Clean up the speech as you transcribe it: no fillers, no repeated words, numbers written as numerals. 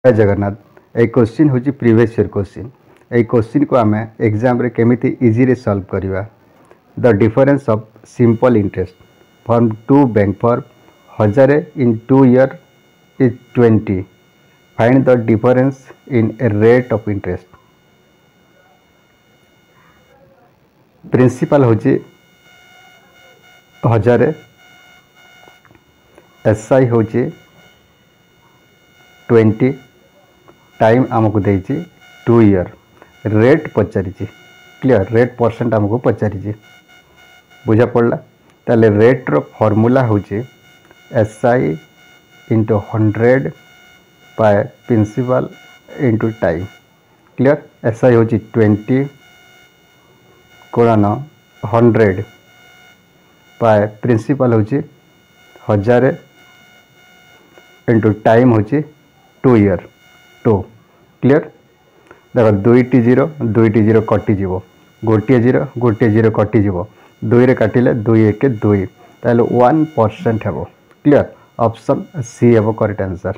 जय जगन्नाथ। एक क्वेश्चन हूँ प्रीवियस ईयर क्वेश्चन। ये क्वेश्चन को आम एग्जाम रे केमिति इजी रे सॉल्व करवा। The difference of simple interest from two bank for 1000 in 2 year is 20। Find the difference in rate of interest. Principal हूँ 1000, एसआई हूँ 20, टाइम आमको देती 2 ईयर, रेट पचारि क्लियर, रेट परसेंट आमको पचारि बुझा पड़ा। ताले रेट रो फॉर्मूला हूँ SI into 100 by principal into time clear. SI हूँ 20 कोण 100 बाय प्रिंसिपल हूँ 1000 इंटू टाइम हूँ 2 ईयर 2 क्लियर। देख 2टी 0 कटिज, गोटे 0 कटिज, 2 रे काटिले 2 1 2 ताले 1% हे क्लियर। ऑप्शन सी हे करेक्ट आंसर।